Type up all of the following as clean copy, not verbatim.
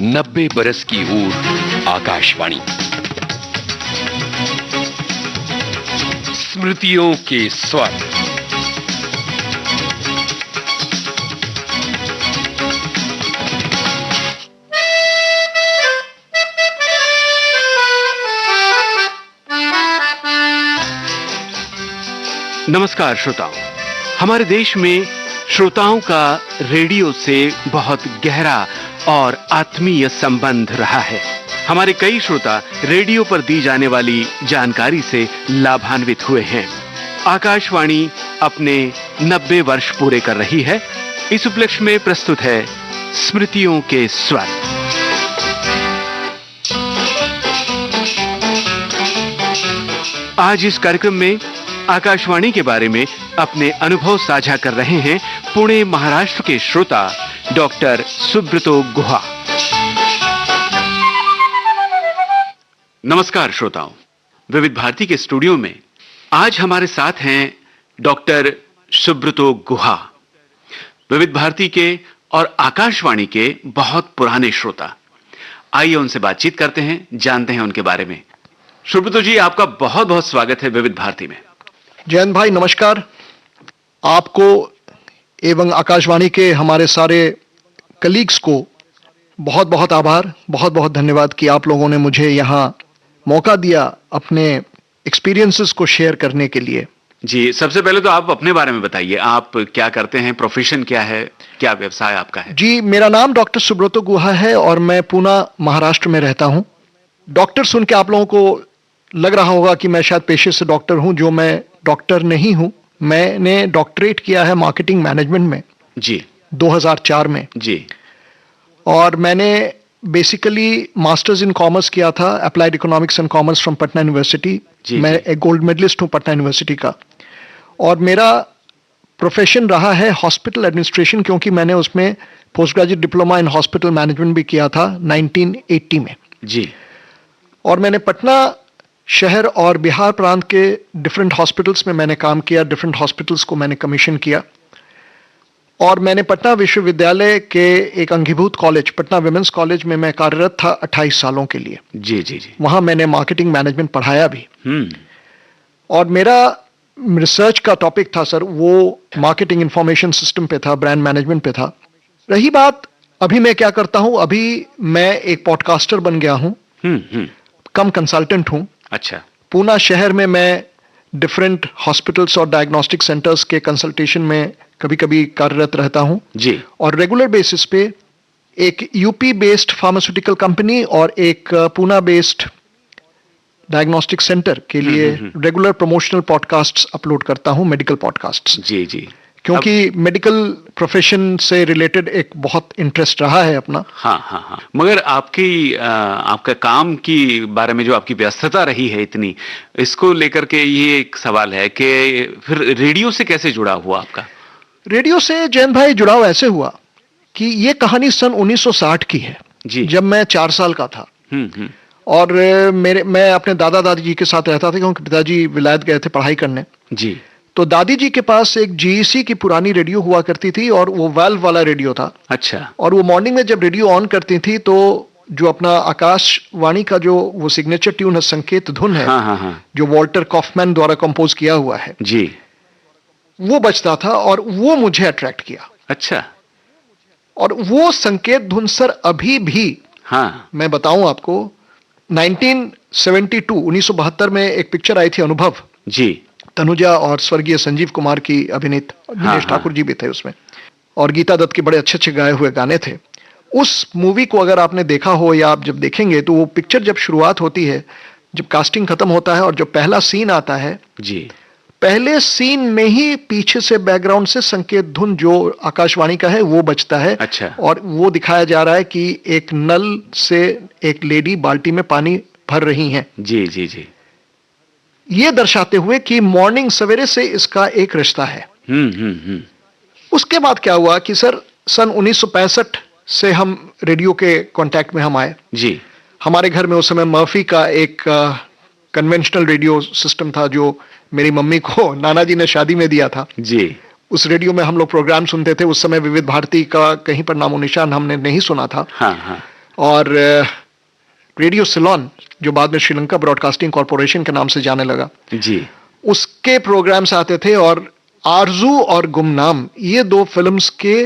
90 बरस की ऊर आकाशवाणी, स्मृतियों के स्वर। नमस्कार श्रोताओं, हमारे देश में श्रोताओं का रेडियो से बहुत गहरा और आत्मीय संबंध रहा है। हमारे कई श्रोता रेडियो पर दी जाने वाली जानकारी से लाभान्वित हुए हैं। आकाशवाणी अपने 90 वर्ष पूरे कर रही है। इस उपलक्ष्य में प्रस्तुत है स्मृतियों के स्वर। आज इस कार्यक्रम में आकाशवाणी के बारे में अपने अनुभव साझा कर रहे हैं पुणे महाराष्ट्र के श्रोता डॉक्टर सुब्रतो गुहा। नमस्कार श्रोताओं, विविध भारती के स्टूडियो में आज हमारे साथ हैं डॉक्टर सुब्रतो गुहा, विविध भारती के और आकाशवाणी के बहुत पुराने श्रोता। आइए उनसे बातचीत करते हैं, जानते हैं उनके बारे में। सुब्रतो जी, आपका बहुत बहुत स्वागत है विविध भारती में। जयंत भाई नमस्कार। आपको एवं आकाशवाणी के हमारे सारे कलीग्स को बहुत बहुत आभार, बहुत बहुत धन्यवाद कि आप लोगों ने मुझे यहाँ मौका दिया अपने एक्सपीरियंसेस को शेयर करने के लिए। जी, सबसे पहले तो आप अपने बारे में बताइए, आप क्या करते हैं, प्रोफेशन क्या है, क्या व्यवसाय आपका है? जी, मेरा नाम डॉक्टर सुब्रतो गुहा है और मैं पुणे महाराष्ट्र में रहता हूँ। डॉक्टर सुन के आप लोगों को लग रहा होगा कि मैं शायद पेशे से डॉक्टर हूँ, जो मैं डॉक्टर नहीं हूँ। मैंने डॉक्टरेट किया है मार्केटिंग मैनेजमेंट में जी 2004 में जी। और मैंने बेसिकली मास्टर्स इन कॉमर्स किया था, applied economics and commerce from Patna university. मैं एक गोल्ड मेडलिस्ट हूँ पटना यूनिवर्सिटी का। और मेरा प्रोफेशन रहा है हॉस्पिटल एडमिनिस्ट्रेशन, क्योंकि मैंने उसमें post graduate diploma in hospital management भी किया था 1980 में जी। और मैंने पटना शहर और बिहार प्रांत के डिफरेंट हॉस्पिटल्स में मैंने काम किया। डिफरेंट हॉस्पिटल्स को मैंने कमीशन किया और मैंने पटना विश्वविद्यालय के एक अंगीभूत कॉलेज, पटना विमेंस कॉलेज में मैं कार्यरत था 28 सालों के लिए। जी जी जी। वहां मैंने मार्केटिंग मैनेजमेंट पढ़ाया भी। और मेरा रिसर्च का टॉपिक था सर, वो मार्केटिंग इंफॉर्मेशन सिस्टम पे था, ब्रांड मैनेजमेंट पे था। रही बात अभी मैं क्या करता हूं, अभी मैं एक पॉडकास्टर बन गया हूं, कम कंसल्टेंट हूं। अच्छा। पुणे शहर में मैं डिफरेंट हॉस्पिटल्स और डायग्नोस्टिक सेंटर्स के कंसल्टेशन में कभी कभी कार्यरत रहता हूं जी। और रेगुलर बेसिस पे एक यूपी बेस्ड फार्मास्यूटिकल कंपनी और एक पुणे बेस्ड डायग्नोस्टिक सेंटर के लिए रेगुलर प्रमोशनल पॉडकास्ट्स अपलोड करता हूं, मेडिकल पॉडकास्ट्स। जी जी। क्योंकि मेडिकल प्रोफेशन से रिलेटेड एक बहुत इंटरेस्ट रहा है अपना। हाँ। मगर आपका काम की बारे में जो आपकी व्यस्तता रही है इतनी, इसको लेकर के ये एक सवाल है कि फिर रेडियो से कैसे जुड़ा हुआ आपका? रेडियो से जयंत भाई जुड़ाव ऐसे हुआ कि ये कहानी सन 1960 की है जी। जब मैं 4 साल का था। और मैं अपने दादा दादी जी के साथ रहता था, क्योंकि पिताजी विलायत गए थे पढ़ाई करने जी। तो दादी जी के पास एक जीईसी की पुरानी रेडियो हुआ करती थी और वो वाल्व वाला रेडियो था। अच्छा। और वो मॉर्निंग में जब रेडियो ऑन करती थी तो जो अपना आकाशवाणी का जो वो सिग्नेचर ट्यून है, संकेत धुन है, हाँ। जो वॉल्टर कॉफमैन द्वारा कंपोज किया हुआ है जी, वो बजता था और वो मुझे अट्रैक्ट किया। अच्छा। और वो संकेत धुन सर अभी भी, हाँ, मैं बताऊं आपको, 1972 में एक पिक्चर आई थी अनुभव जी, तनुजा और स्वर्गीय संजीव कुमार की अभिनीत, दिनेश ठाकुर जी भी थे उसमें और गीता दत्त के बड़े अच्छे अच्छे गाए हुए गाने थे। उस मूवी को अगर आपने देखा हो या आप जब देखेंगे तो वो पिक्चर जब शुरुआत होती है, जब कास्टिंग खत्म होता है और जो पहला सीन आता है जी, पहले सीन में ही पीछे से बैकग्राउंड से संकेत धुन जो आकाशवाणी का है वो बजता है। अच्छा। और वो दिखाया जा रहा है कि एक नल से एक लेडी बाल्टी में पानी भर रही हैं। जी जी जी। ये दर्शाते हुए कि मॉर्निंग सवेरे से इसका एक रिश्ता है। उसके बाद क्या हुआ कि सर सन 1965 से हम रेडियो के कांटेक्ट में हम आए जी। हमारे घर में उस समय मर्फी का एक कन्वेंशनल रेडियो सिस्टम था जो मेरी मम्मी को नाना जी ने शादी में दिया था जी। उस रेडियो में हम लोग प्रोग्राम सुनते थे। उस समय विविध भारती का कहीं पर नामो निशान हमने नहीं सुना था। हाँ हाँ। और रेडियो सिलोन जो बाद में श्रीलंका ब्रॉडकास्टिंग कॉरपोरेशन के नाम से जाने लगा जी, उसके प्रोग्राम्स आते थे। और आरजू और गुमनाम ये 2 फिल्म्स के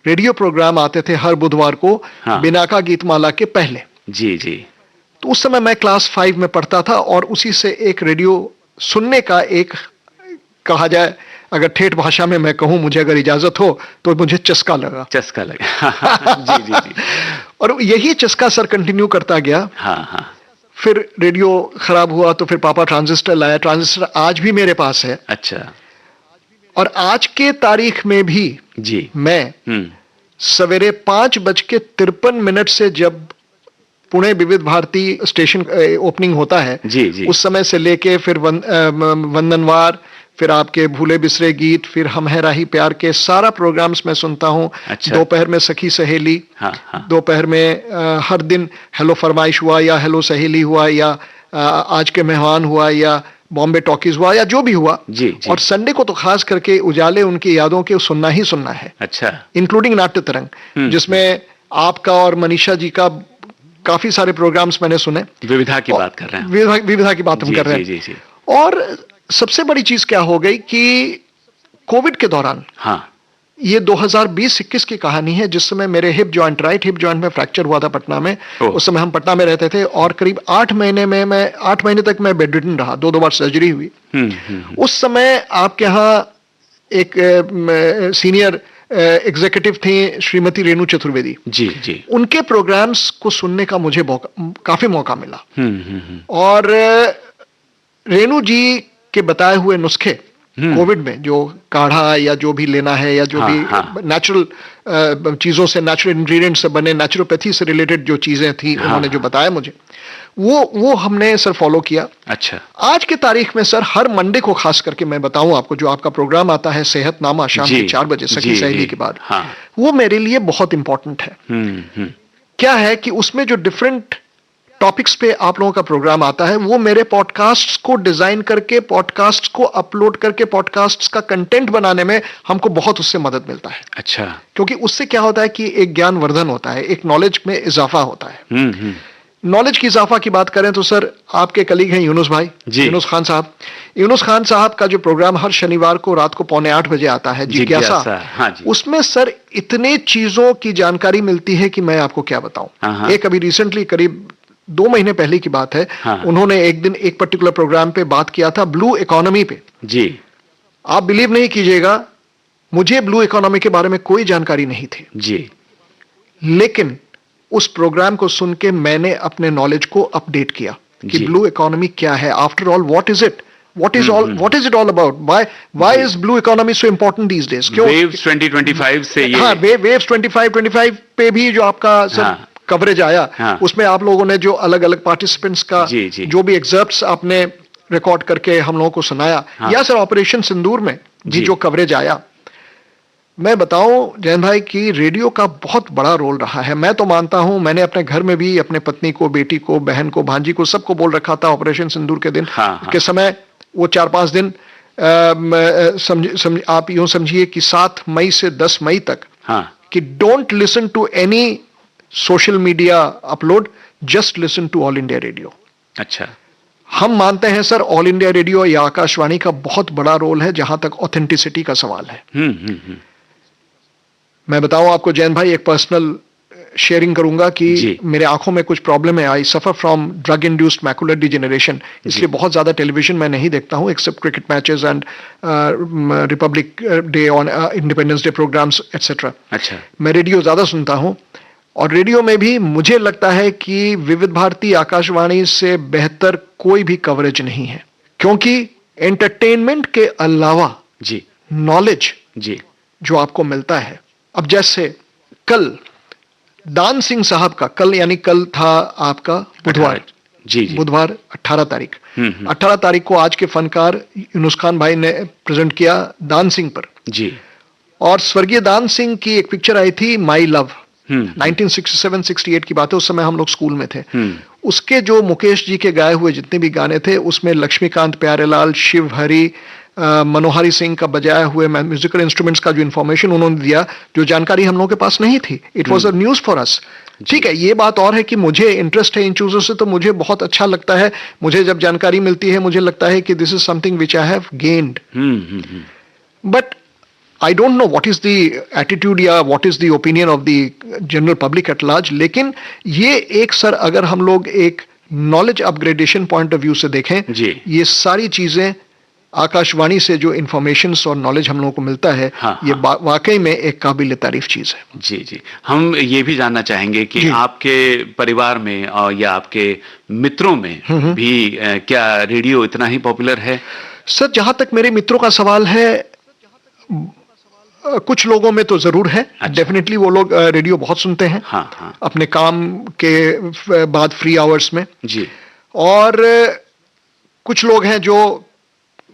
रेडियो प्रोग्राम आते थे हर बुधवार को, हाँ। बिनाका गीतमाला के पहले। जी जी। तो उस समय मैं क्लास 5 में पढ़ता था और उसी से एक रेडियो सुनने का एक, कहा जाए अगर ठेठ भाषा में मैं कहूं, मुझे अगर इजाजत हो तो मुझे चस्का लगा। चस्का लगा। जी जी जी। और यही चस्का सर कंटिन्यू करता गया। हाँ हाँ। फिर रेडियो खराब हुआ तो फिर पापा ट्रांजिस्टर लाया। ट्रांजिस्टर आज भी मेरे पास है। अच्छा। और आज के तारीख में भी जी। मैं सवेरे 5:53 से जब पुणे विविध भारती स्टेशन ओपनिंग होता है, जी जी, उस समय से लेके फिर वंदनवार, फिर आपके भूले बिसरे गीत, फिर हम है राही प्यार के सारा प्रोग्राम्स मैं सुनता हूँ। अच्छा। दोपहर में सखी सहेली, हाँ हाँ, दोपहर में हर दिन हेलो फरमाइश हुआ या हेलो सहेली हुआ या आज के मेहमान हुआ या बॉम्बे टॉकीज हुआ या जो भी हुआ। जी जी। और संडे को तो खास करके उजाले उनकी यादों के सुनना ही सुनना है। अच्छा। इंक्लूडिंग नाट्य तरंग, जिसमें आपका और मनीषा जी का काफी सारे प्रोग्राम्स मैंने सुने। विविधा की बात कर रहे हैं। विविधा की बात हम कर रहे हैं। जी जी जी। और सबसे बड़ी चीज क्या हो गई कि कोविड के दौरान, हाँ, ये 2020-21 की कहानी है, जिस समय मेरे राइट हिप जॉइंट में फ्रैक्चर हुआ था पटना में। उस समय हम पटना में रहते थे और करीब 8 महीने तक मैं बेड रिडन रहा। 2 बार सर्जरी हुई। उस समय आपके यहाँ एक सीनियर एग्जीक्यूटिव थी श्रीमती रेणु चतुर्वेदी जी जी। उनके प्रोग्राम्स को सुनने का मुझे काफी मौका मिला। और रेणु जी के बताए हुए नुस्खे कोविड में, जो काढ़ा या जो भी लेना है या जो भी नेचुरल चीजों से, नेचुरल इंग्रेडिएंट से बने, नेचुरोपैथी से रिलेटेड जो चीजें थी, उन्होंने जो बताया मुझे, वो हमने सर फॉलो किया। अच्छा। आज के तारीख में सर हर मंडे को खास करके मैं बताऊं आपको, जो आपका प्रोग्राम आता है सेहतनामा शाम के 4 बजे सखी सहेली के बाद, वो मेरे लिए बहुत इंपॉर्टेंट है। क्या है कि उसमें जो डिफरेंट टॉपिक्स पे आप लोगों का प्रोग्राम आता है, वो मेरे पॉडकास्ट्स को डिजाइन करके, पॉडकास्ट्स को अपलोड करके, पॉडकास्ट्स का कंटेंट बनाने में हमको बहुत उससे मदद मिलता है। अच्छा। क्योंकि उससे क्या होता है कि एक ज्ञानवर्धन होता है, एक नॉलेज में इजाफा होता है। नॉलेज की इजाफा की बात करें तो सर आपके कलीग हैं यूनुस भाई, यूनुस खान साहब। यूनुस खान साहब का जो प्रोग्राम हर शनिवार को रात को 7:45 बजे आता है, जिज्ञासा, उसमें सर इतने चीजों की जानकारी मिलती है कि मैं आपको क्या बताऊं। एक अभी रिसेंटली करीब 2 महीने पहले की बात है, उन्होंने एक दिन एक पर्टिकुलर प्रोग्राम पे बात किया था ब्लू इकोनॉमी पे। जी। आप बिलीव नहीं कीजिएगा, मुझे ब्लू इकोनॉमी के बारे में कोई जानकारी नहीं थी जी, लेकिन उस प्रोग्राम को सुन के मैंने अपने नॉलेज को अपडेट किया कि ब्लू इकोनॉमी क्या है, after all what is it, what is it all about, why is blue economy so important these days. क्यों वेव्स 2025 से ये, हाँ, वेव्स 25 पे भी जो आपका सर कवरेज आया, उसमें आप लोगों ने जो अलग अलग पार्टिसिपेंट्स का जो भी एग्जर्प्ट्स आपने रिकॉर्ड करके हम लोगों को सुनाया, या सर ऑपरेशन सिंदूर में जी जो कवरेज आया, मैं बताऊं जैन भाई कि रेडियो का बहुत बड़ा रोल रहा है। मैं तो मानता हूं, मैंने अपने घर में भी अपने पत्नी को, बेटी को, बहन को, भांजी को, सबको बोल रखा था ऑपरेशन सिंदूर के दिन के समय, वो 4-5 दिन आप यूं समझिए कि 7 मई से 10 मई तक, कि don't listen to any social media upload, just listen to All India Radio. अच्छा। हम मानते हैं सर ऑल इंडिया रेडियो या आकाशवाणी का बहुत बड़ा रोल है जहां तक ऑथेंटिसिटी का सवाल है। मैं बताऊं आपको जैन भाई, एक पर्सनल शेयरिंग करूंगा कि मेरे आंखों में कुछ प्रॉब्लम है। I suffer from drug induced macular degeneration, इसलिए बहुत ज्यादा टेलीविजन मैं नहीं देखता हूं except cricket matches and Republic Day on Independence Day programs etcetera. अच्छा। मैं रेडियो ज्यादा सुनता हूं, और रेडियो में भी मुझे लगता है कि विविध भारती आकाशवाणी से बेहतर कोई भी कवरेज नहीं है, क्योंकि एंटरटेनमेंट के अलावा जी नॉलेज जी जो आपको मिलता है। अब जैसे कल दान सिंह साहब का, कल यानी कल था आपका बुधवार, जी बुधवार 18 तारीख, 18 तारीख को आज के फनकार यूनुस खान भाई ने प्रेजेंट किया दान सिंह पर जी, और स्वर्गीय दान सिंह की एक पिक्चर आई थी माई लव, 1967-68 की बात है, उस समय हम लोग स्कूल में थे। उसके जो मुकेश जी के गाए हुए जितने भी गाने थे, उसमें लक्ष्मीकांत प्यारेलाल, शिव हरि, मनोहारी सिंह का बजाए हुए म्यूजिकल इंस्ट्रूमेंट्स का जो इन्फॉर्मेशन उन्होंने दिया, जो जानकारी हम लोगों के पास नहीं थी, it was a news for us. ठीक है, ये बात और है कि मुझे इंटरेस्ट है इन चीजों से, तो मुझे बहुत अच्छा लगता है। मुझे जब जानकारी मिलती है मुझे लगता है कि this is something which I have gained. But I don't know what is the attitude या what is the opinion of the general public at large, लेकिन ये एक सर अगर हम लोग एक knowledge upgradation point of view से देखें जी, ये सारी चीजें आकाशवाणी से जो इंफॉर्मेशन और नॉलेज हम लोगों को मिलता है, हाँ, ये वाकई में एक काबिल तारीफ चीज है। जी जी। हम ये भी जानना चाहेंगे कि जी। आपके परिवार में और या आपके मित्रों में भी क्या रेडियो इतना ही पॉपुलर है? सर जहां तक मेरे मित्रों का सवाल है, कुछ लोगों में तो जरूर है। अच्छा। डेफिनेटली वो लोग रेडियो बहुत सुनते हैं, हाँ हाँ अपने काम के बाद फ्री आवर्स में। जी, और कुछ लोग हैं जो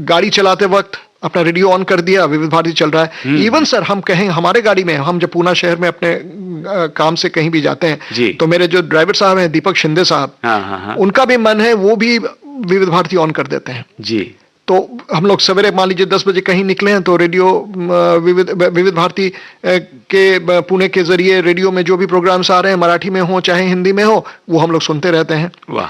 गाड़ी चलाते वक्त अपना रेडियो ऑन कर दिया, विविध भारती चल रहा है। इवन सर हम कहें हमारे गाड़ी में, हम जब पूना शहर में अपने काम से कहीं भी जाते जी। हैं, तो मेरे जो ड्राइवर साहब हैं दीपक शिंदे साहब, हाँ हाँ हाँ उनका भी मन है, वो भी विविध भारती ऑन कर देते हैं। जी, तो हम लोग सवेरे मान लीजिए 10 बजे कहीं निकले हैं, तो रेडियो विविध भारती के पुणे के जरिए रेडियो में जो भी प्रोग्राम्स आ रहे हैं, मराठी में हो चाहे हिंदी में हो, वो हम लोग सुनते रहते हैं। वाह।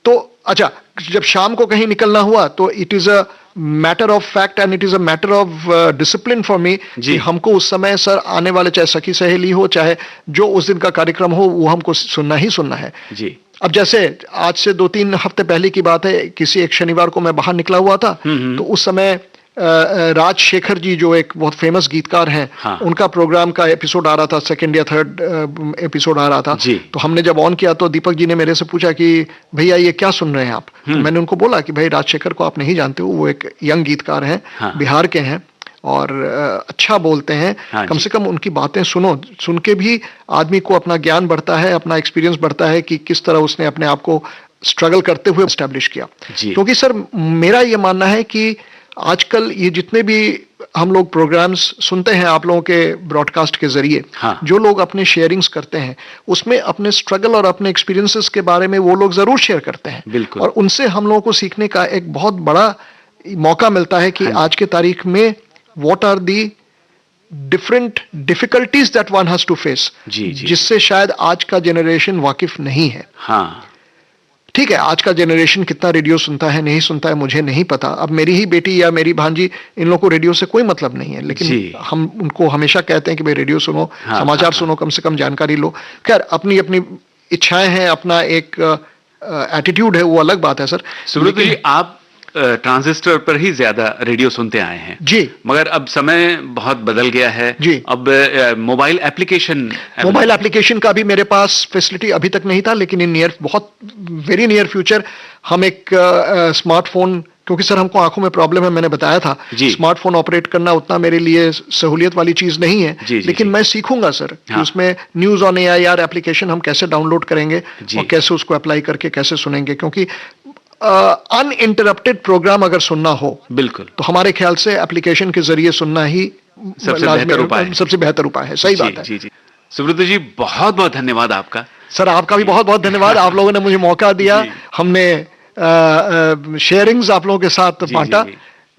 तो अच्छा, जब शाम को कहीं निकलना हुआ तो it is a matter of fact and it is a matter of discipline for me कि हमको उस समय सर आने वाले चाहे सखी सहेली हो, चाहे जो उस दिन का कार्यक्रम हो, वो हमको सुनना ही सुनना है जी। अब जैसे आज से 2-3 हफ्ते पहले की बात है, किसी एक शनिवार को मैं बाहर निकला हुआ था, तो उस समय राजशेखर जी जो एक बहुत फेमस गीतकार हैं, हाँ। उनका प्रोग्राम का एपिसोड आ रहा था, सेकंड या थर्ड एपिसोड आ रहा था जी। तो हमने जब ऑन किया तो दीपक जी ने मेरे से पूछा कि भैया ये क्या सुन रहे हैं आप? तो मैंने उनको बोला कि भाई राजशेखर को आप नहीं जानते हो, वो एक यंग गीतकार हैं, हाँ। बिहार के हैं और अच्छा बोलते हैं। हाँ कम जी। से कम उनकी बातें सुनो, सुन के भी आदमी को अपना ज्ञान बढ़ता है, अपना एक्सपीरियंस बढ़ता है कि किस तरह उसने अपने आप को स्ट्रगल करते हुए एस्टैब्लिश किया। जी। क्योंकि सर मेरा ये मानना है कि आजकल ये जितने भी हम लोग प्रोग्राम्स सुनते हैं आप लोगों के ब्रॉडकास्ट के जरिए, हाँ। जो लोग अपने शेयरिंग्स करते हैं उसमें अपने स्ट्रगल और अपने एक्सपीरियंसेस के बारे में वो लोग जरूर शेयर करते हैं। बिल्कुल। और उनसे हम लोगों को सीखने का एक बहुत बड़ा मौका मिलता है कि आज के तारीख में what are the different difficulties that one has to face, जी, जी। जिससे शायद आज का जनरेशन वाकिफ नहीं है। हाँ ठीक है, आज का जनरेशन कितना रेडियो सुनता है नहीं सुनता है मुझे नहीं पता। अब मेरी ही बेटी या मेरी भांजी, इन लोगों को रेडियो से कोई मतलब नहीं है, जी। लेकिन हम उनको हमेशा कहते हैं कि भाई रेडियो सुनो, हाँ, समाचार हाँ, सुनो, कम से कम जानकारी लो। खैर अपनी अपनी इच्छाएं हैं, अपना एक एटीट्यूड है, वो अलग बात है सर। सुब्रत जी, आप ट्रांजिस्टर पर ही ज्यादा रेडियो सुनते आए हैं जी। मगर अब समय बहुत बदल गया है जी। अब मोबाइल एप्लीकेशन का भी मेरे पास फैसिलिटी अभी तक नहीं था, लेकिन इन बहुत वेरी नियर फ्यूचर हम एक स्मार्टफोन, क्योंकि सर हमको आंखों में प्रॉब्लम है, मैंने बताया था, स्मार्टफोन ऑपरेट करना उतना मेरे लिए सहूलियत वाली चीज नहीं है। जी, लेकिन जी। मैं सीखूंगा सर कि हाँ। उसमें न्यूज ऑन AIR एप्लीकेशन हम कैसे डाउनलोड करेंगे और कैसे उसको अप्लाई करके कैसे सुनेंगे, क्योंकि अनइंटरप्टेड प्रोग्राम अगर सुनना हो बिल्कुल तो हमारे ख्याल से एप्लीकेशन के जरिए सुनना ही सबसे बेहतर उपाय है। सबसे बेहतर उपाय है। सही बात है। जी जी। सुब्रत जी, बहुत बहुत धन्यवाद आपका। सर आपका भी बहुत बहुत धन्यवाद, आप लोगों ने मुझे मौका दिया, हमने शेयरिंग्स आप लोगों के साथ बांटा।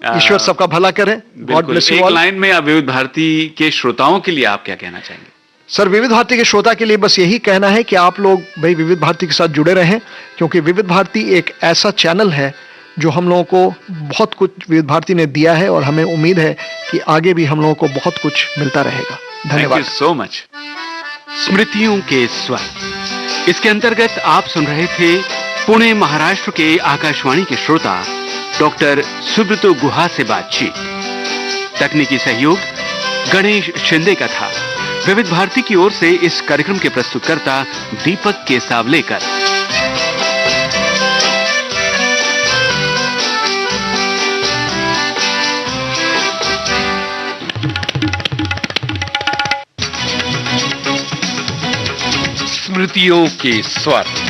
ईश्वर सबका भला करें। गॉड ब्लेस यू एक ऑल। लाइन में आप विविध भारती के श्रोताओं के लिए आप क्या कहना चाहेंगे? सर विविध भारती के श्रोता के लिए बस यही कहना है कि आप लोग भाई विविध भारती के साथ जुड़े रहें, क्योंकि विविध भारती एक ऐसा चैनल है जो हम लोगों को बहुत कुछ विविध भारती ने दिया है और हमें उम्मीद है कि आगे भी हम लोगों को बहुत कुछ मिलता रहेगा। धन्यवाद। Thank you so much. स्मृतियों के स्वर, इसके अंतर्गत आप सुन रहे थे पुणे महाराष्ट्र के आकाशवाणी के श्रोता डॉक्टर सुब्रत गुहा से बातचीत। तकनीकी सहयोग गणेश शिंदे का था। विविध भारती की ओर से इस कार्यक्रम के प्रस्तुतकर्ता दीपक के सावलेकर। स्मृतियों के स्वर।